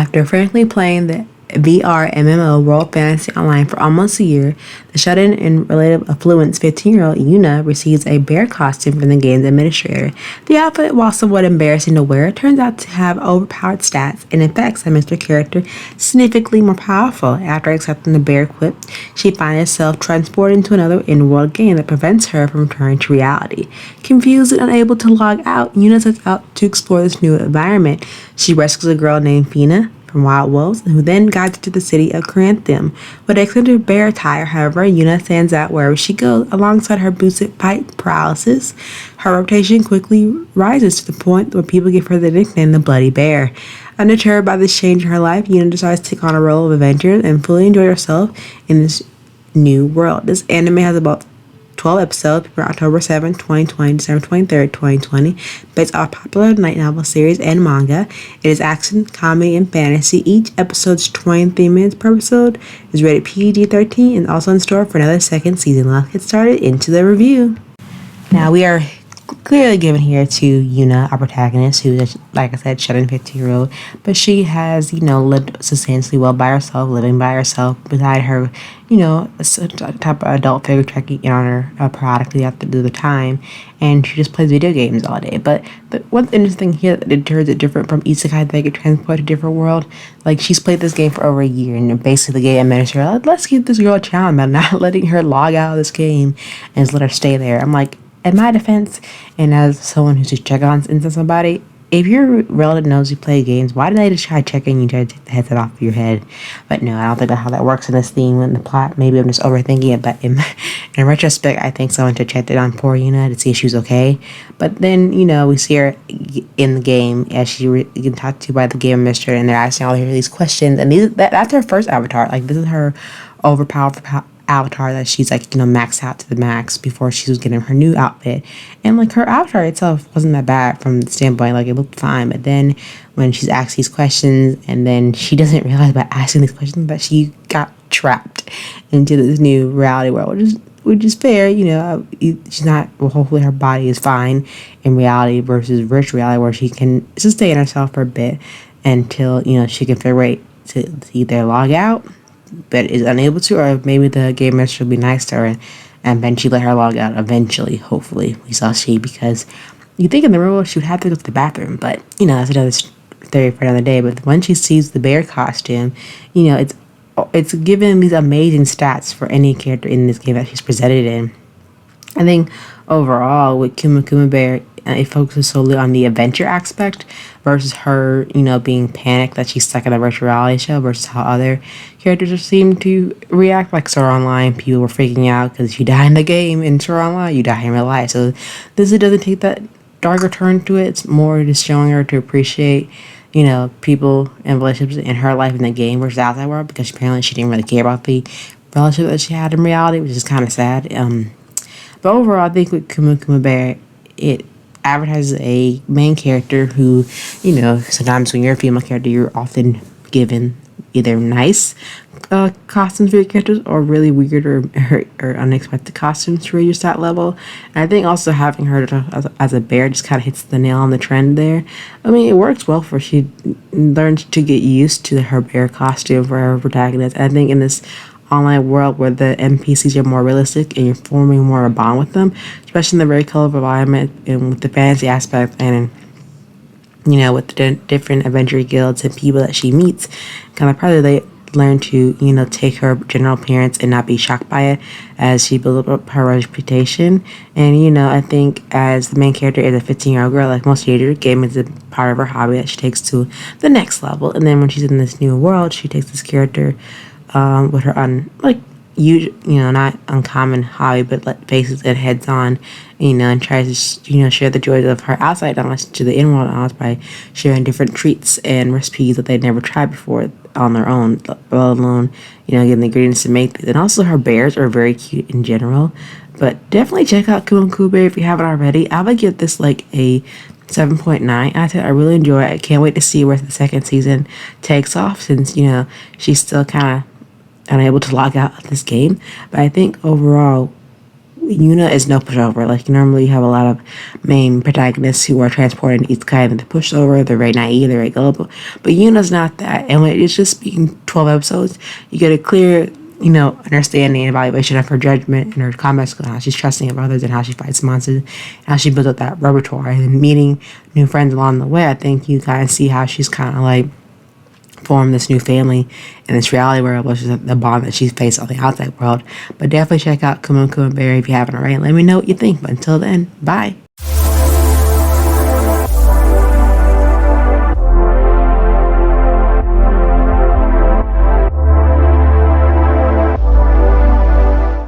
After frankly playing the VR MMO World Fantasy Online for almost a year, the shut-in and relative affluence 15-year-old Yuna receives a bear costume from the game's administrator. The outfit, while somewhat embarrassing to wear, turns out to have overpowered stats and effects that make her character significantly more powerful. After accepting the bear equip, she finds herself transported into another in-world game that prevents her from returning to reality. Confused and unable to log out, Yuna sets out to explore this new environment. She rescues a girl named Fina from wild wolves, who then guides her to the city of Corinthium. With an extended bear attire, however, Yuna stands out wherever she goes. Alongside her boosted fight paralysis, her reputation quickly rises to the point where people give her the nickname the Bloody Bear. Undeterred by this change in her life, Yuna decides to take on a role of adventure and fully enjoy herself in this new world. This anime has about 12 episodes from October 7, 2020, December 23rd, 2020, based off popular light novel series and manga. It is action, comedy, and fantasy. Each episode's 23 minutes per episode, is rated PG-13, and also in store for another second season. Let's get started into the review. Now, we are clearly given here to Yuna, our protagonist, who is, like I said, shut-in 15-year-old, but she has, lived substantially well by herself, living by herself, beside her, a type of adult figure checking in on her periodically after the time, and she just plays video games all day. But what's interesting here that deters it different from isekai that get transported to a different world, like she's played this game for over a year, and basically the game administrator, let's give this girl a challenge by not letting her log out of this game and just let her stay there. I'm like, in my defense, and as someone who's just check on into somebody, if your relative knows you play games, why do they just try checking you to take the headset off of your head? But no, I don't think that's how that works in this theme in the plot. Maybe I'm just overthinking it, but in retrospect, I think someone should check it on poor Yuna to see if she was okay. But then, we see her in the game as she getting talked to by the game administrator, and they're asking all these questions, and that's her first avatar. Like, this is her overpowered avatar that she's maxed out to the max before she was getting her new outfit, and like her avatar itself wasn't that bad from the standpoint, like it looked fine. But then when she's asked these questions, and then she doesn't realize by asking these questions that she got trapped into this new reality world, which is fair. She's not, well, hopefully her body is fine in reality versus virtual reality, where she can sustain herself for a bit until she can figure out to either log out but is unable to, or maybe the game master will be nice to her and then she let her log out eventually. Hopefully we saw she, because you think in the real world she would have to go to the bathroom, but that's another theory for another day. But when she sees the bear costume, it's given these amazing stats for any character in this game that she's presented in. I think overall with Kuma Kuma Bear, it focuses solely on the adventure aspect versus her, being panicked that she's stuck in a virtual reality show, versus how other characters seem to react. Like Sword Online, people were freaking out because if you die in the game in Sword Online, you die in real life. So this, it doesn't take that darker turn to it. It's more just showing her to appreciate, people and relationships in her life in the game versus the outside world, because apparently she didn't really care about the relationship that she had in reality, which is kind of sad. But overall, I think with Kuma Kuma Bear, it advertises a main character who, sometimes when you're a female character, you're often given either nice costumes for your characters or really weird or unexpected costumes for your stat level. And I think also having her as a bear just kind of hits the nail on the trend there. I mean, it works well for she learns to get used to her bear costume for her protagonist. And I think in this online world where the NPCs are more realistic and you're forming more of a bond with them, especially in the very colorful environment and with the fantasy aspect, and with the different adventure guilds and people that she meets, kind of probably they learn to take her general appearance and not be shocked by it as she builds up her reputation. And I think as the main character is a 15-year-old girl, like most teenagers, gaming is a part of her hobby that she takes to the next level. And then when she's in this new world, she takes this character with her not uncommon hobby, but faces it heads on, and tries to share the joys of her outside knowledge to the in-world knowledge by sharing different treats and recipes that they'd never tried before on their own, let alone getting the ingredients to make these. And also her bears are very cute in general. But definitely check out Kuma Kuma Bear if you haven't already. I would give this like a 7.9 out of 10. I really enjoy it. I can't wait to see where the second season takes off, since she's still kind of unable to log out of this game. But I think overall, Yuna is no pushover. Like, normally you have a lot of main protagonists who are transported in isekai and they're pushover, they're very naive, they're very gullible. But Yuna's not that. And when it's just being 12 episodes, you get a clear, understanding and evaluation of her judgment and her combat skill, how she's trusting of others and how she fights monsters, and how she builds up that repertoire. And then meeting new friends along the way, I think you kind of see how she's kind of like form this new family in this reality world, which is the bond that she's faced on the outside world. But definitely check out Kuma Kuma Berry if you haven't already. Let me know what you think. But until then, bye.